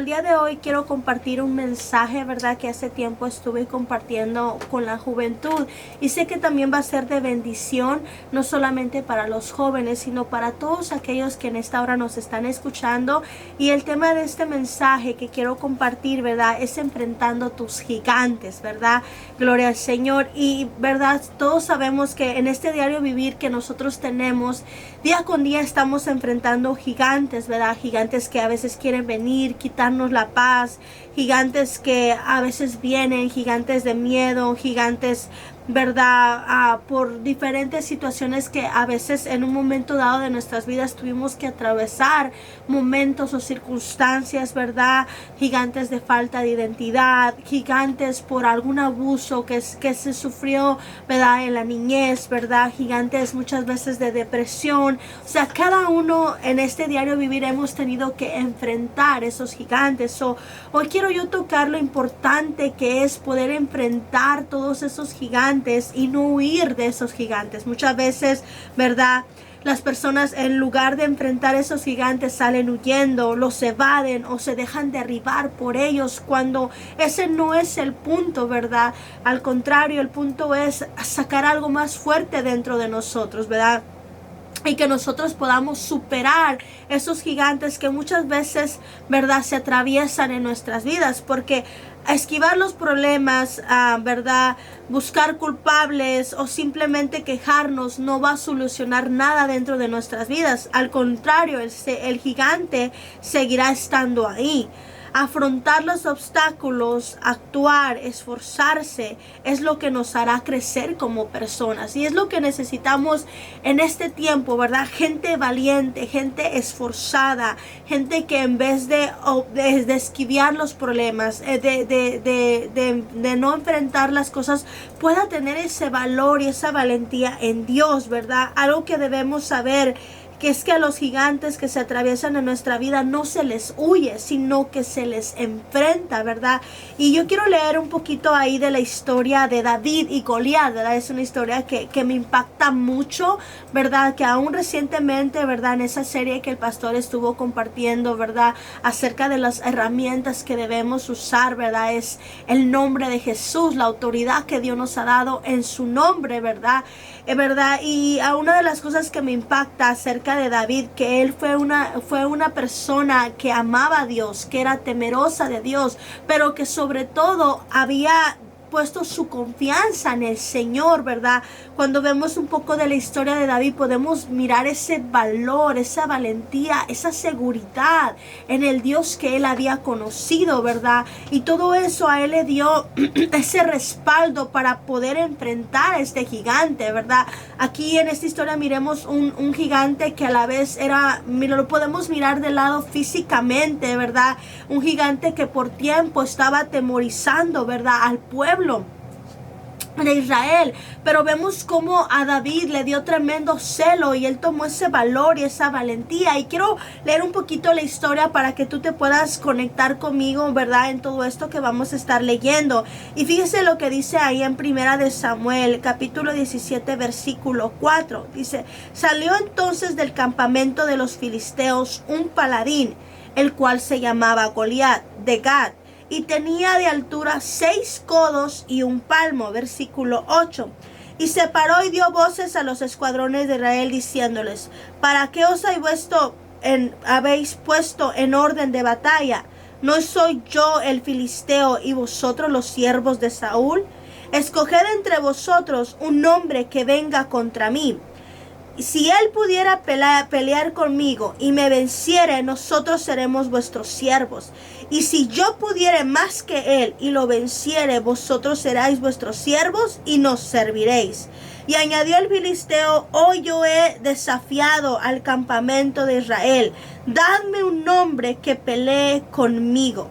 el día de hoy quiero compartir un mensaje, ¿verdad? Que hace tiempo estuve compartiendo con la juventud y sé que también va a ser de bendición, no solamente para los jóvenes, sino para todos aquellos que en esta hora nos están escuchando. Y el tema de este mensaje que quiero compartir, ¿verdad? Es enfrentando tus gigantes, ¿verdad? Gloria al Señor. Y, ¿verdad? Todos sabemos que en este diario vivir que nosotros tenemos, día con día estamos enfrentando gigantes, ¿verdad? Gigantes que a veces quieren venir, quitarnos la paz, gigantes que a veces vienen, gigantes de miedo, gigantes, ¿verdad? Por diferentes situaciones que a veces en un momento dado de nuestras vidas tuvimos que atravesar, momentos o circunstancias, ¿verdad? Gigantes de falta de identidad, gigantes por algún abuso que se sufrió, ¿verdad? En la niñez, ¿verdad? Gigantes muchas veces de depresión. O sea, cada uno en este diario vivir hemos tenido que enfrentar esos gigantes. Hoy quiero yo tocar lo importante que es poder enfrentar todos esos gigantes y no huir de esos gigantes. Muchas veces, ¿verdad? Las personas en lugar de enfrentar esos gigantes salen huyendo, los evaden o se dejan derribar por ellos cuando ese no es el punto, ¿verdad? Al contrario, el punto es sacar algo más fuerte dentro de nosotros, ¿verdad? Y que nosotros podamos superar esos gigantes que muchas veces, ¿verdad?, se atraviesan en nuestras vidas, porque esquivar los problemas, ¿verdad?, buscar culpables o simplemente quejarnos no va a solucionar nada dentro de nuestras vidas. Al contrario, el gigante seguirá estando ahí. Afrontar los obstáculos, actuar, esforzarse es lo que nos hará crecer como personas y es lo que necesitamos en este tiempo, ¿verdad? Gente valiente, gente esforzada, gente que en vez de esquivar los problemas, de no enfrentar las cosas, pueda tener ese valor y esa valentía en Dios, ¿verdad? Algo que debemos saber, que es que a los gigantes que se atraviesan en nuestra vida no se les huye, sino que se les enfrenta, ¿verdad? Y yo quiero leer un poquito ahí de la historia de David y Goliat, ¿verdad? Es una historia que me impacta mucho, ¿verdad? Que aún recientemente, ¿verdad? En esa serie que el pastor estuvo compartiendo, ¿verdad? Acerca de las herramientas que debemos usar, ¿verdad? Es el nombre de Jesús, la autoridad que Dios nos ha dado en su nombre, ¿verdad? ¿Verdad? Y a una de las cosas que me impacta acerca de David, que él fue una persona que amaba a Dios, que era temerosa de Dios, pero que sobre todo había puesto su confianza en el Señor, ¿verdad? Cuando vemos un poco de la historia de David, podemos mirar ese valor, esa valentía, esa seguridad en el Dios que él había conocido, ¿verdad? Y todo eso a él le dio ese respaldo para poder enfrentar a este gigante, ¿verdad? Aquí en esta historia miremos un gigante que a la vez lo podemos mirar del lado físicamente, ¿verdad? Un gigante que por tiempo estaba atemorizando, ¿verdad?, al pueblo de Israel, pero vemos cómo a David le dio tremendo celo y él tomó ese valor y esa valentía. Y quiero leer un poquito la historia para que tú te puedas conectar conmigo, ¿verdad?, en todo esto que vamos a estar leyendo. Y fíjese lo que dice ahí en Primera de Samuel, capítulo 17, versículo 4. Dice: salió entonces del campamento de los filisteos un paladín, el cual se llamaba Goliat de Gat, y tenía de altura 6 codos y 1 palmo. Versículo 8. Y se paró y dio voces a los escuadrones de Israel, diciéndoles: ¿para qué os habéis puesto en orden de batalla? ¿No soy yo el filisteo y vosotros los siervos de Saúl? Escoged entre vosotros un hombre que venga contra mí. Si él pudiera pelear conmigo y me venciere, nosotros seremos vuestros siervos. Y si yo pudiere más que él y lo venciere, vosotros seréis vuestros siervos y nos serviréis. Y añadió el filisteo: hoy yo he desafiado al campamento de Israel. Dadme un hombre que pelee conmigo.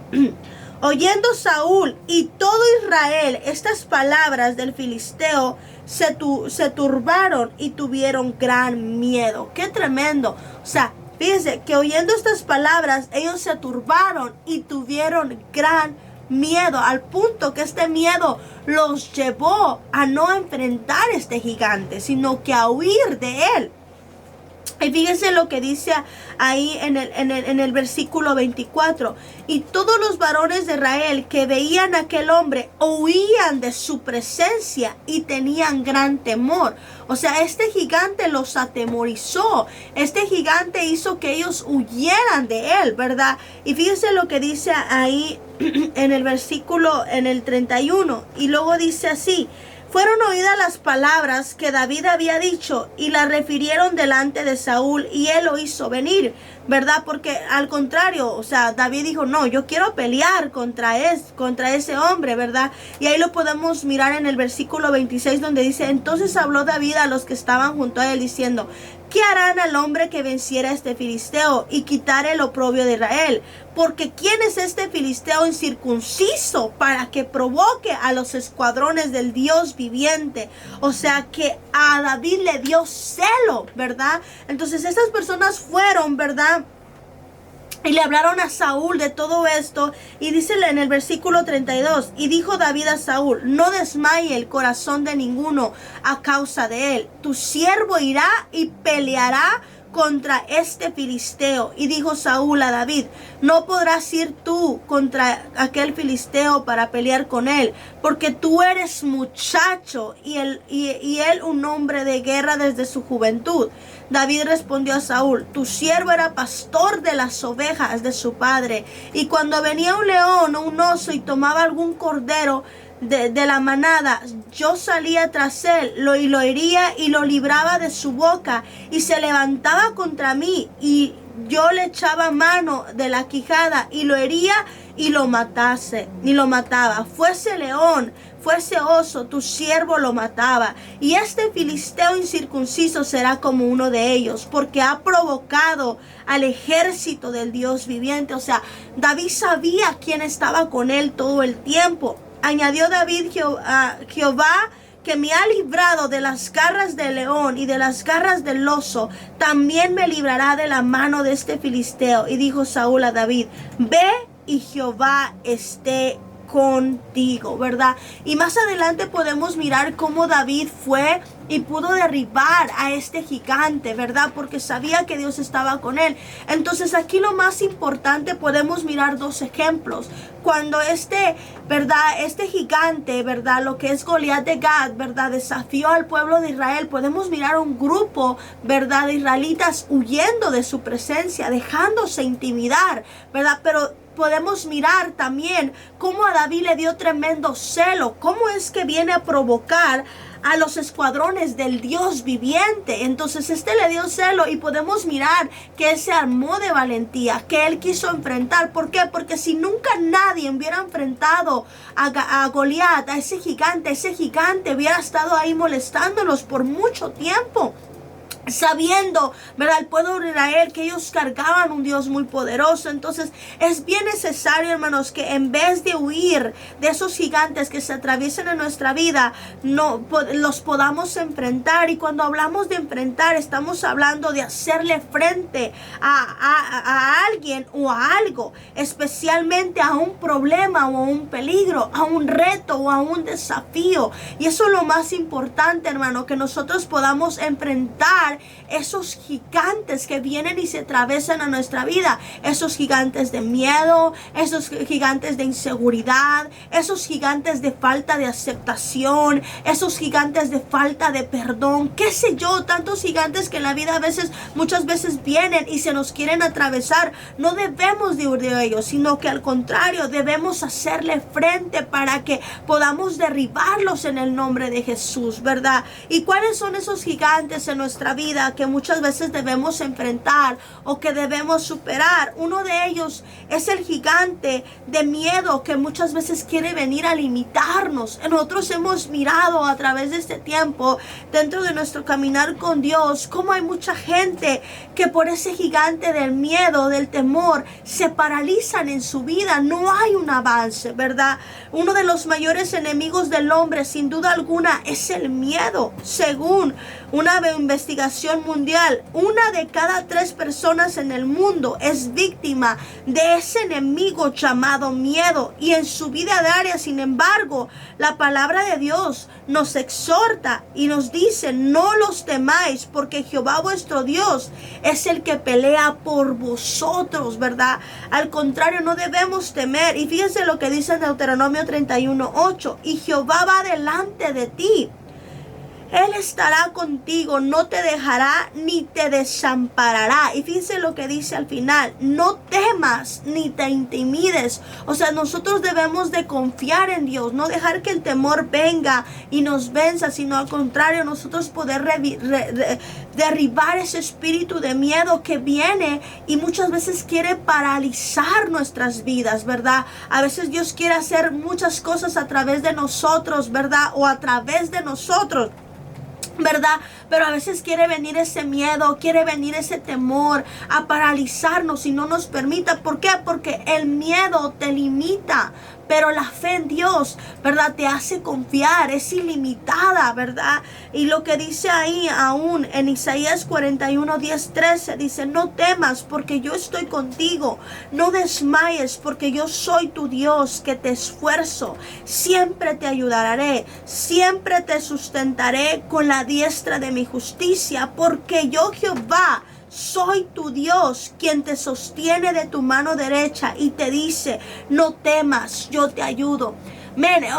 Oyendo Saúl y todo Israel estas palabras del filisteo, se turbaron y tuvieron gran miedo. ¡Qué tremendo! O sea, fíjense que oyendo estas palabras, ellos se turbaron y tuvieron gran miedo, al punto que este miedo los llevó a no enfrentar este gigante, sino que a huir de él. Y fíjense lo que dice ahí en el versículo 24. Y todos los varones de Israel que veían a aquel hombre huían de su presencia y tenían gran temor. O sea, este gigante los atemorizó. Este gigante hizo que ellos huyeran de él, ¿verdad? Y fíjense lo que dice ahí en el versículo, en el 31. Y luego dice así: fueron oídas las palabras que David había dicho y las refirieron delante de Saúl y él lo hizo venir, ¿verdad? Porque al contrario, o sea, David dijo, no, yo quiero pelear contra ese hombre, ¿verdad? Y ahí lo podemos mirar en el versículo 26 donde dice, entonces habló David a los que estaban junto a él diciendo, ¿qué harán al hombre que venciera a este filisteo y quitare el oprobio de Israel? Porque ¿quién es este filisteo incircunciso para que provoque a los escuadrones del Dios viviente? O sea que a David le dio celo, ¿verdad? Entonces estas personas fueron, ¿verdad? Y le hablaron a Saúl de todo esto. Y dice en el versículo 32. Y dijo David a Saúl, no desmaye el corazón de ninguno a causa de él. Tu siervo irá y peleará contra este filisteo. Y dijo Saúl a David, no podrás ir tú contra aquel filisteo para pelear con él, porque tú eres muchacho y él un hombre de guerra desde su juventud. David respondió a Saúl, tu siervo era pastor de las ovejas de su padre, y cuando venía un león o un oso y tomaba algún cordero de la manada, yo salía tras él, lo hería y lo libraba de su boca, y se levantaba contra mí, y yo le echaba mano de la quijada, y lo hería y lo mataba. Fuese león, fuese oso, tu siervo lo mataba. Y este filisteo incircunciso será como uno de ellos, porque ha provocado al ejército del Dios viviente. O sea, David sabía quién estaba con él todo el tiempo. Añadió David a Jehová, que me ha librado de las garras del león y de las garras del oso, también me librará de la mano de este filisteo. Y dijo Saúl a David, ve y Jehová esté contigo, ¿verdad? Y más adelante podemos mirar cómo David fue y pudo derribar a este gigante, ¿verdad? Porque sabía que Dios estaba con él. Entonces aquí lo más importante, podemos mirar dos ejemplos. Cuando este gigante, ¿verdad? Lo que es Goliat de Gat, ¿verdad? Desafió al pueblo de Israel. Podemos mirar un grupo, ¿verdad? De israelitas huyendo de su presencia, dejándose intimidar, ¿verdad? Pero podemos mirar también cómo a David le dio tremendo celo, cómo es que viene a provocar a los escuadrones del Dios viviente. Entonces le dio celo y podemos mirar que él se armó de valentía, que él quiso enfrentar. ¿Por qué? Porque si nunca nadie hubiera enfrentado a Goliat, a ese gigante hubiera estado ahí molestándolos por mucho tiempo, sabiendo, ¿verdad?, el pueblo de Israel que ellos cargaban un Dios muy poderoso. Entonces es bien necesario, hermanos, que en vez de huir de esos gigantes que se atraviesan en nuestra vida, los podamos enfrentar. Y cuando hablamos de enfrentar, estamos hablando de hacerle frente a alguien o a algo, especialmente a un problema o a un peligro, a un reto o a un desafío. Y eso es lo más importante, hermano, que nosotros podamos enfrentar esos gigantes que vienen y se atraviesan a nuestra vida, esos gigantes de miedo, esos gigantes de inseguridad, esos gigantes de falta de aceptación, esos gigantes de falta de perdón, qué sé yo, tantos gigantes que en la vida muchas veces vienen y se nos quieren atravesar. No debemos de huir de ellos, sino que al contrario, debemos hacerle frente para que podamos derribarlos en el nombre de Jesús, ¿verdad? ¿Y cuáles son esos gigantes en nuestra vida que muchas veces debemos enfrentar o que debemos superar? Uno de ellos es el gigante de miedo que muchas veces quiere venir a limitarnos. Nosotros hemos mirado a través de este tiempo, dentro de nuestro caminar con Dios, cómo hay mucha gente que por ese gigante del miedo, del temor, se paralizan en su vida. No hay un avance, ¿verdad? Uno de los mayores enemigos del hombre, sin duda alguna, es el miedo. Según una investigación población mundial, 1 de cada 3 personas en el mundo es víctima de ese enemigo llamado miedo. Y en su vida diaria, sin embargo, la palabra de Dios nos exhorta y nos dice: no los temáis, porque Jehová vuestro Dios es el que pelea por vosotros, ¿verdad? Al contrario, no debemos temer. Y fíjense lo que dice en Deuteronomio 31:8: y Jehová va delante de ti. Él estará contigo, no te dejará ni te desamparará. Y fíjense lo que dice al final: no temas ni te intimides. O sea, nosotros debemos de confiar en Dios, no dejar que el temor venga y nos venza, sino al contrario, nosotros poder derribar ese espíritu de miedo que viene y muchas veces quiere paralizar nuestras vidas, ¿verdad? A veces Dios quiere hacer muchas cosas a través de nosotros, ¿verdad? O a través de nosotros, ¿verdad? Pero a veces quiere venir ese miedo, quiere venir ese temor a paralizarnos y no nos permita. ¿Por qué? Porque el miedo te limita. Pero la fe en Dios, ¿verdad?, te hace confiar, es ilimitada, ¿verdad? Y lo que dice ahí aún en Isaías 41:10-13, dice: no temas, porque yo estoy contigo. No desmayes, porque yo soy tu Dios, que te esfuerzo. Siempre te ayudaré, siempre te sustentaré con la diestra de mi justicia, porque yo, Jehová, soy tu Dios, quien te sostiene de tu mano derecha y te dice: no temas, yo te ayudo.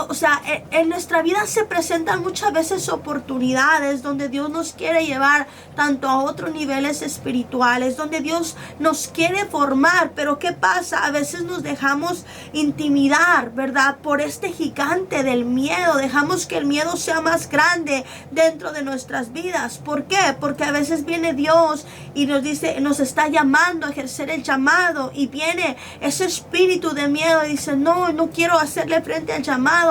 O sea, en nuestra vida se presentan muchas veces oportunidades donde Dios nos quiere llevar tanto a otros niveles espirituales, donde Dios nos quiere formar. Pero ¿qué pasa? A veces nos dejamos intimidar, ¿verdad?, por este gigante del miedo. Dejamos que el miedo sea más grande dentro de nuestras vidas. ¿Por qué? Porque a veces viene Dios y nos dice, nos está llamando a ejercer el llamado, y viene ese espíritu de miedo y dice: no quiero hacerle frente al llamado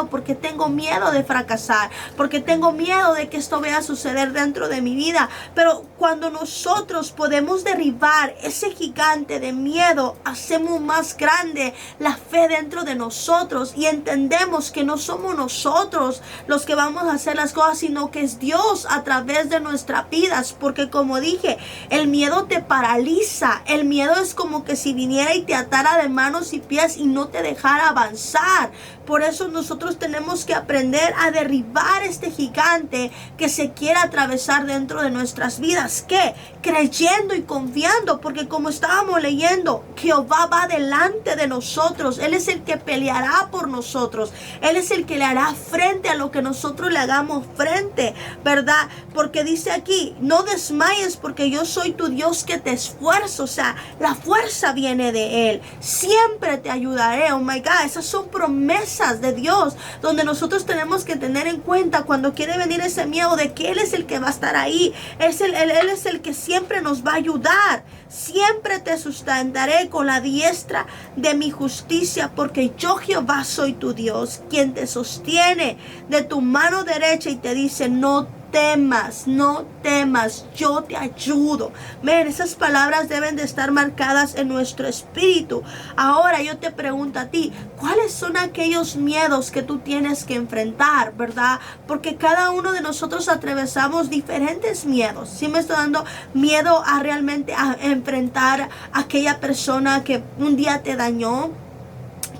porque tengo miedo de fracasar, porque tengo miedo de que esto vaya a suceder dentro de mi vida. Pero cuando nosotros podemos derribar ese gigante de miedo, hacemos más grande la fe dentro de nosotros y entendemos que no somos nosotros los que vamos a hacer las cosas, sino que es Dios a través de nuestras vidas. Porque como dije, el miedo te paraliza. El miedo es como que si viniera y te atara de manos y pies y no te dejara avanzar. Por eso nosotros tenemos que aprender a derribar este gigante que se quiere atravesar dentro de nuestras vidas. ¿Qué? Creyendo y confiando, porque como estábamos leyendo, Jehová va delante de nosotros. Él es el que peleará por nosotros. Él es el que le hará frente a lo que nosotros le hagamos frente, ¿verdad? Porque dice aquí: no desmayes, porque yo soy tu Dios, que te esfuerzo. O sea, la fuerza viene de Él. Siempre te ayudaré. Oh my God, esas son promesas de Dios, donde nosotros tenemos que tener en cuenta cuando quiere venir ese miedo, de que Él es el que va a estar ahí. Él es el que siempre nos va a ayudar. Siempre te sustentaré con la diestra de mi justicia, porque yo, Jehová, soy tu Dios, quien te sostiene de tu mano derecha y te dice: no temas, no temas, yo te ayudo. Ven, esas palabras deben de estar marcadas en nuestro espíritu. Ahora yo te pregunto a ti: ¿cuáles son aquellos miedos que tú tienes que enfrentar, verdad? Porque cada uno de nosotros atravesamos diferentes miedos. ¿Sí me estoy dando? Miedo a realmente a enfrentar a aquella persona que un día te dañó,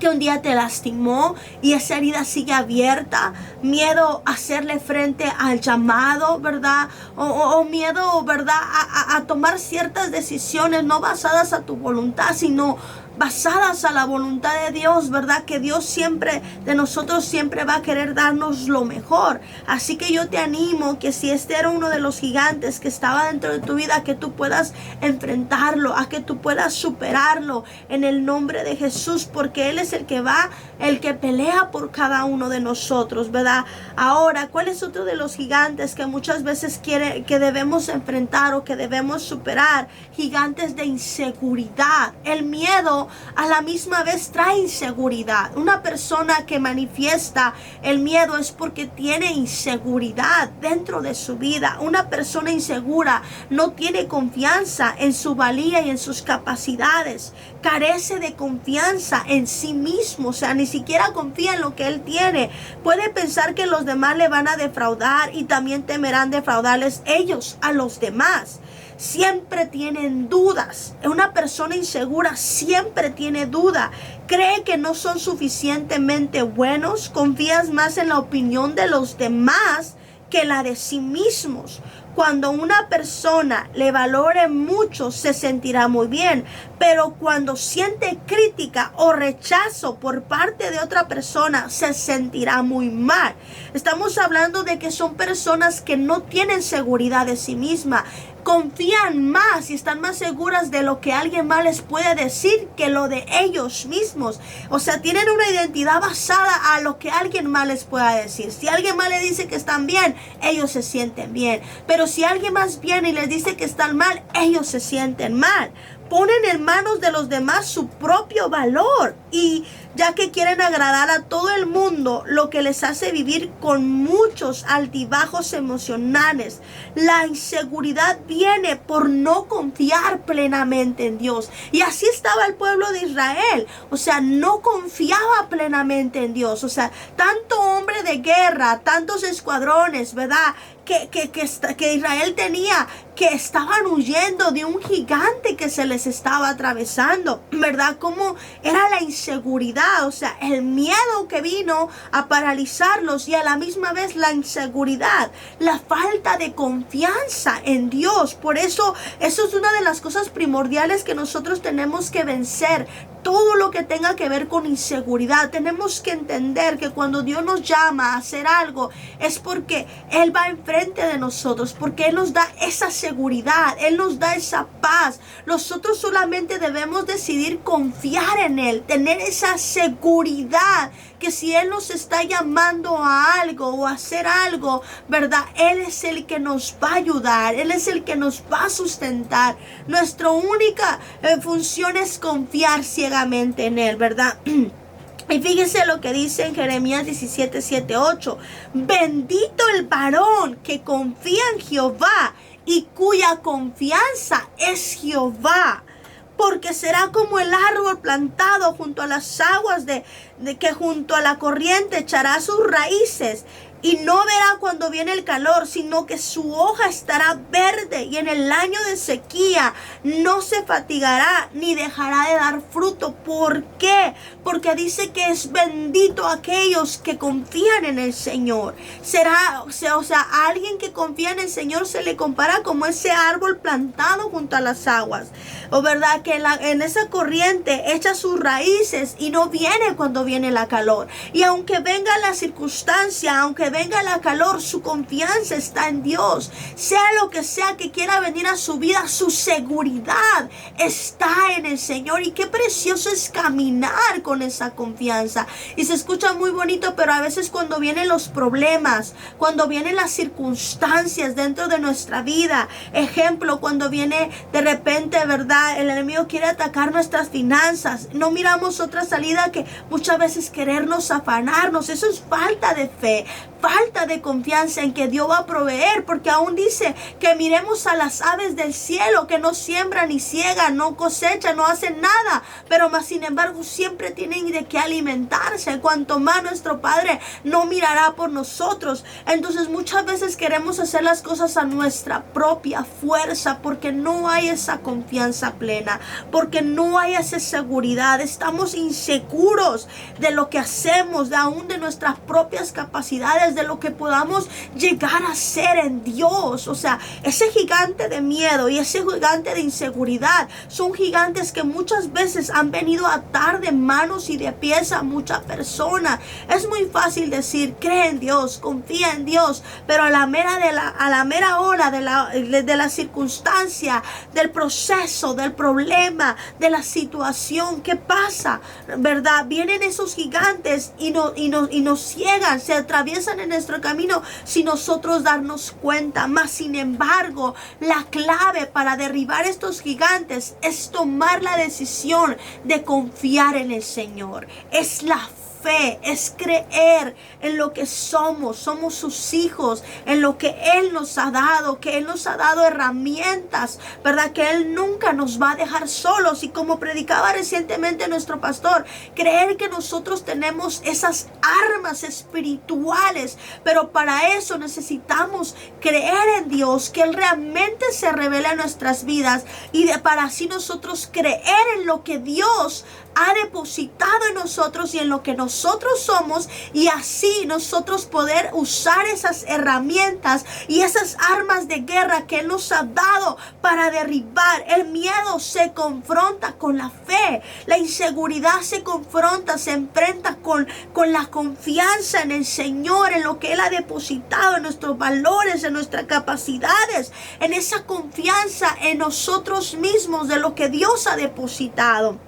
que un día te lastimó y esa herida sigue abierta. Miedo a hacerle frente al llamado, ¿verdad? O miedo, ¿verdad?, a tomar ciertas decisiones no basadas a tu voluntad, sino basadas a la voluntad de Dios, ¿verdad? Que Dios siempre, de nosotros siempre va a querer darnos lo mejor. Así que yo te animo que si este era uno de los gigantes que estaba dentro de tu vida, que tú puedas enfrentarlo, a que tú puedas superarlo en el nombre de Jesús, porque Él es el que pelea por cada uno de nosotros, ¿verdad? Ahora, ¿cuál es otro de los gigantes que muchas veces que debemos enfrentar o que debemos superar? Gigantes de inseguridad. El miedo a la misma vez trae inseguridad. Una persona que manifiesta el miedo es porque tiene inseguridad dentro de su vida. Una persona insegura no tiene confianza en su valía y en sus capacidades. Carece de confianza en sí mismo, o sea, ni siquiera confía en lo que él tiene. Puede pensar que los demás le van a defraudar y también temerán defraudarles ellos a los demás. Siempre tienen dudas. Una persona insegura siempre tiene duda. Cree que no son suficientemente buenos. Confías más en la opinión de los demás que la de sí mismos. Cuando una persona le valore mucho, se sentirá muy bien, pero cuando siente crítica o rechazo por parte de otra persona, se sentirá muy mal. Estamos hablando de que son personas que no tienen seguridad de sí misma. Confían más y están más seguras de lo que alguien más les puede decir que lo de ellos mismos. O sea, tienen una identidad basada a lo que alguien más les pueda decir. Si alguien más le dice que están bien, ellos se sienten bien. Pero si alguien más viene y les dice que están mal, ellos se sienten mal. Ponen en manos de los demás su propio valor, y ya que quieren agradar a todo el mundo, lo que les hace vivir con muchos altibajos emocionales. La inseguridad viene por no confiar plenamente en Dios. Y así estaba el pueblo de Israel. O sea, no confiaba plenamente en Dios. O sea, tanto hombre de guerra, tantos escuadrones, ¿verdad?, que Israel tenía, que estaban huyendo de un gigante que se les estaba atravesando, ¿verdad? Como era la inseguridad, o sea, el miedo que vino a paralizarlos, y a la misma vez la inseguridad, la falta de confianza en Dios. Por eso es una de las cosas primordiales que nosotros tenemos que vencer. Todo lo que tenga que ver con inseguridad, tenemos que entender que cuando Dios nos llama a hacer algo, es porque Él va enfrente de nosotros, porque Él nos da esa seguridad, Él nos da esa paz. Nosotros solamente debemos decidir confiar en Él, tener esa seguridad que si Él nos está llamando a algo o a hacer algo, ¿verdad?, Él es el que nos va a ayudar, Él es el que nos va a sustentar. Nuestra única función es confiar ciegamente en Él, ¿verdad? Y fíjese lo que dice en Jeremías 17, 7, 8. Bendito el varón que confía en Jehová y cuya confianza es Jehová, porque será como el árbol plantado junto a las aguas de que junto a la corriente echará sus raíces, y no verá cuando viene el calor, sino que su hoja estará verde, y en el año de sequía no se fatigará ni dejará de dar fruto. ¿Por qué? Porque dice que es bendito aquellos que confían en el Señor. O sea, a alguien que confía en el Señor se le compara como ese árbol plantado junto a las aguas, o verdad, que en esa corriente echa sus raíces y no viene cuando viene la calor. Y aunque venga la circunstancia, aunque venga la calor, su confianza está en Dios. Sea lo que sea que quiera venir a su vida, su seguridad está en el Señor. Y qué precioso es caminar con esa confianza. Y se escucha muy bonito, pero a veces cuando vienen los problemas, cuando vienen las circunstancias dentro de nuestra vida, ejemplo, cuando viene de repente, ¿verdad?, el enemigo quiere atacar nuestras finanzas, no miramos otra salida que muchas veces querernos afanarnos. Eso es falta de fe, falta de confianza en que Dios va a proveer, porque aún dice que miremos a las aves del cielo, que no siembran ni ciegan, no cosechan, no hacen nada, pero más sin embargo siempre tienen de qué alimentarse. Cuanto más nuestro Padre no mirará por nosotros. Entonces muchas veces queremos hacer las cosas a nuestra propia fuerza, porque no hay esa confianza plena, porque no hay esa seguridad. Estamos inseguros de lo que hacemos, de aún de nuestras propias capacidades, de lo que podamos llegar a ser en Dios. O sea, ese gigante de miedo y ese gigante de inseguridad son gigantes que muchas veces han venido a atar de manos y de pies a muchas personas. Es muy fácil decir, cree en Dios, confía en Dios, pero a la mera hora de la circunstancia, del proceso, del problema, de la situación, ¿qué pasa? ¿Verdad? Vienen esos gigantes y nos ciegan, se atraviesan en nuestro camino sin nosotros darnos cuenta. Mas sin embargo, la clave para derribar estos gigantes es tomar la decisión de confiar en el Señor. Es la fe, es creer en lo que somos sus hijos, en lo que Él nos ha dado, que Él nos ha dado herramientas, ¿verdad? Que Él nunca nos va a dejar solos. Y como predicaba recientemente nuestro pastor, creer que nosotros tenemos esas armas espirituales, pero para eso necesitamos creer en Dios, que Él realmente se revele en nuestras vidas y para así nosotros creer en lo que Dios ha depositado en nosotros y en lo que nosotros somos, y así nosotros poder usar esas herramientas y esas armas de guerra que Él nos ha dado para derribar. El miedo se confronta con la fe, la inseguridad se confronta, se enfrenta con la confianza en el Señor, en lo que Él ha depositado, en nuestros valores, en nuestras capacidades, en esa confianza en nosotros mismos, de lo que Dios ha depositado,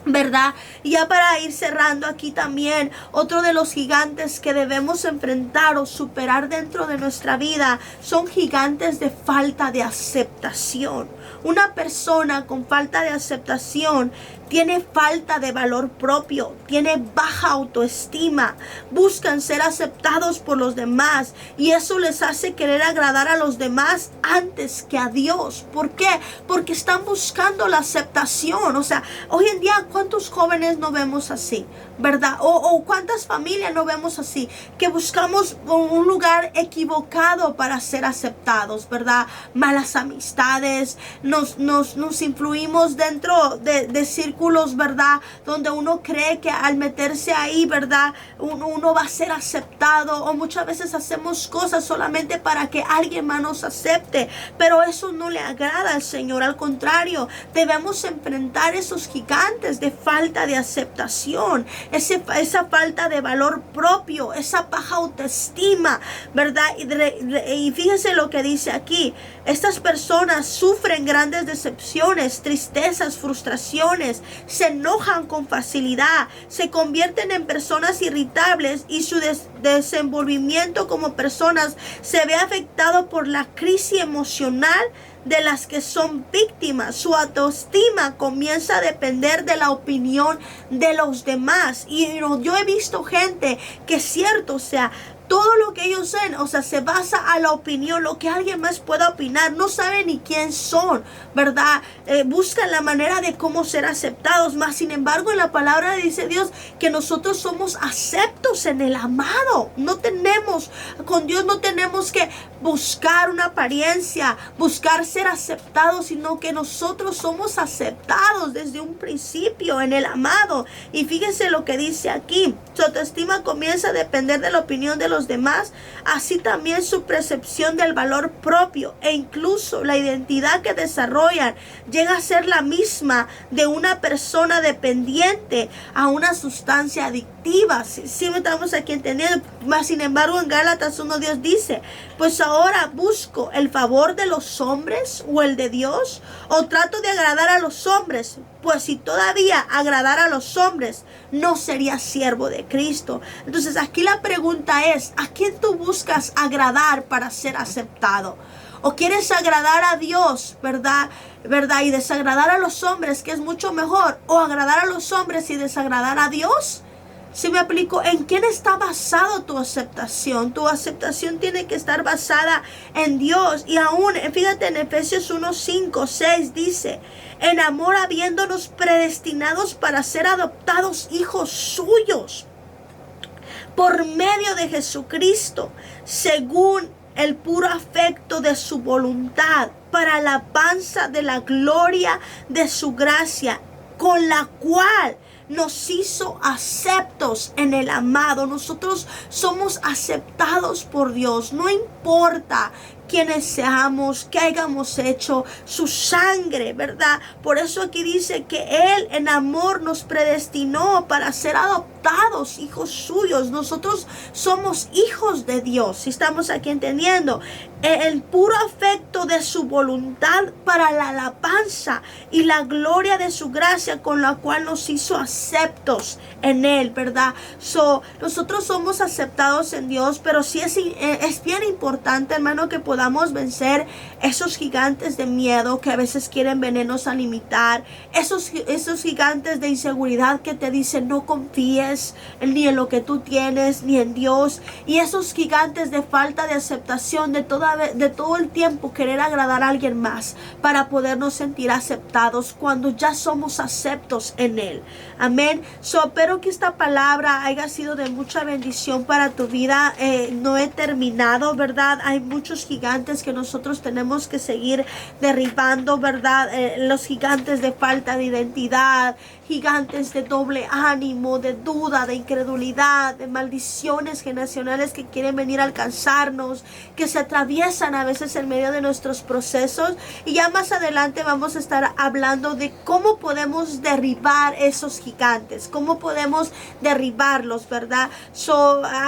¿verdad? Y ya para ir cerrando aquí también, otro de los gigantes que debemos enfrentar o superar dentro de nuestra vida son gigantes de falta de aceptación. Una persona con falta de aceptación tiene falta de valor propio, tiene baja autoestima, buscan ser aceptados por los demás y eso les hace querer agradar a los demás antes que a Dios. ¿Por qué? Porque están buscando la aceptación. O sea, hoy en día, ¿cuántos jóvenes no vemos así? ¿Verdad? O cuántas familias no vemos así, que buscamos un lugar equivocado para ser aceptados, ¿verdad? Malas amistades, nos influimos dentro de círculos, ¿verdad? Donde uno cree que al meterse ahí, ¿verdad? Uno va a ser aceptado, o muchas veces hacemos cosas solamente para que alguien más nos acepte, pero eso no le agrada al Señor. Al contrario, debemos enfrentar esos gigantes de falta de aceptación, esa falta de valor propio, esa baja autoestima, ¿verdad? Y fíjense lo que dice aquí. Estas personas sufren grandes decepciones, tristezas, frustraciones, se enojan con facilidad, se convierten en personas irritables y su desenvolvimiento como personas se ve afectado por la crisis emocional de las que son víctimas. Su autoestima comienza a depender de la opinión de los demás. Y yo he visto gente que es cierto, o sea, todo lo que ellos hacen, o sea, se basa a la opinión, lo que alguien más pueda opinar. No saben ni quién son, ¿verdad? Buscan la manera de cómo ser aceptados. Más sin embargo, en la palabra dice Dios que nosotros somos aceptos en el amado. Con Dios no tenemos que buscar una apariencia, buscar ser aceptados, sino que nosotros somos aceptados desde un principio en el amado. Y fíjense lo que dice aquí. Su autoestima comienza a depender de la opinión de los demás, así también su percepción del valor propio e incluso la identidad que desarrollan llega a ser la misma de una persona dependiente a una sustancia adictiva. Si me estamos aquí entendiendo. Más sin embargo, en Gálatas 1 Dios dice: pues ahora busco el favor de los hombres o el de Dios, o trato de agradar a los hombres. Pues si todavía agradara a los hombres, no sería siervo de Cristo. Entonces aquí la pregunta es: ¿a quién tú buscas agradar para ser aceptado? ¿O quieres agradar a Dios, verdad? Y desagradar a los hombres, que es mucho mejor? ¿O agradar a los hombres y desagradar a Dios? Si me aplico, ¿en quién está basado tu aceptación? Tu aceptación tiene que estar basada en Dios. Y aún, fíjate, en Efesios 1, 5, 6 dice: en amor habiéndonos predestinados para ser adoptados hijos suyos por medio de Jesucristo, según el puro afecto de su voluntad, para alabanza de la gloria de su gracia, con la cual nos hizo aceptos en el amado. Nosotros somos aceptados por Dios. No importa quiénes seamos, qué hayamos hecho, su sangre, ¿verdad? Por eso aquí dice que Él en amor nos predestinó para ser adoptados adoptados, hijos suyos. Nosotros somos hijos de Dios, si estamos aquí entendiendo. El puro afecto de su voluntad para la alabanza y la gloria de su gracia, con la cual nos hizo aceptos en Él, ¿verdad? Nosotros somos aceptados en Dios, pero sí es bien importante, hermano, que podamos vencer esos gigantes de miedo que a veces quieren venirnos a limitar, esos gigantes de inseguridad que te dicen no confíes ni en lo que tú tienes, ni en Dios, y esos gigantes de falta de aceptación, de todo el tiempo querer agradar a alguien más para podernos sentir aceptados cuando ya somos aceptos en Él. Amén. Espero que esta palabra haya sido de mucha bendición para tu vida. No he terminado, ¿verdad? Hay muchos gigantes que nosotros tenemos que seguir derribando, ¿verdad? Los gigantes de falta de identidad, gigantes de doble ánimo, de duda, de incredulidad, de maldiciones generacionales que quieren venir a alcanzarnos, que se atraviesan a veces en medio de nuestros procesos. Y ya más adelante vamos a estar hablando de cómo podemos derribar esos gigantes, cómo podemos derribarlos, ¿verdad?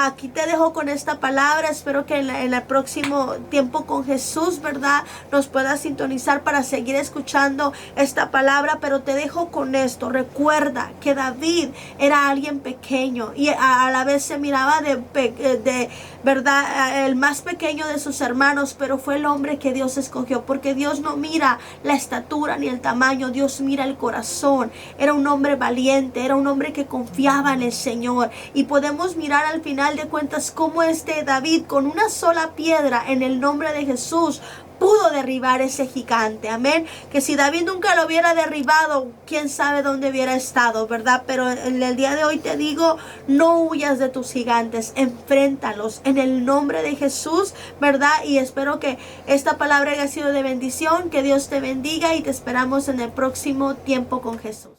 Aquí te dejo con esta palabra. Espero que en el próximo tiempo con Jesús, ¿verdad?, nos puedas sintonizar para seguir escuchando esta palabra. Pero te dejo con esto. Recuerda que David era alguien pequeño y a la vez se miraba de verdad el más pequeño de sus hermanos, pero fue el hombre que Dios escogió, porque Dios no mira la estatura ni el tamaño, Dios mira el corazón. Era un hombre valiente, era un hombre que confiaba en el Señor, y podemos mirar al final de cuentas cómo David, con una sola piedra en el nombre de Jesús, pudo derribar ese gigante. Amén. Que si David nunca lo hubiera derribado, quién sabe dónde hubiera estado, ¿verdad? Pero en el día de hoy te digo, no huyas de tus gigantes, enfréntalos en el nombre de Jesús, ¿verdad? Y espero que esta palabra haya sido de bendición. Que Dios te bendiga y te esperamos en el próximo tiempo con Jesús.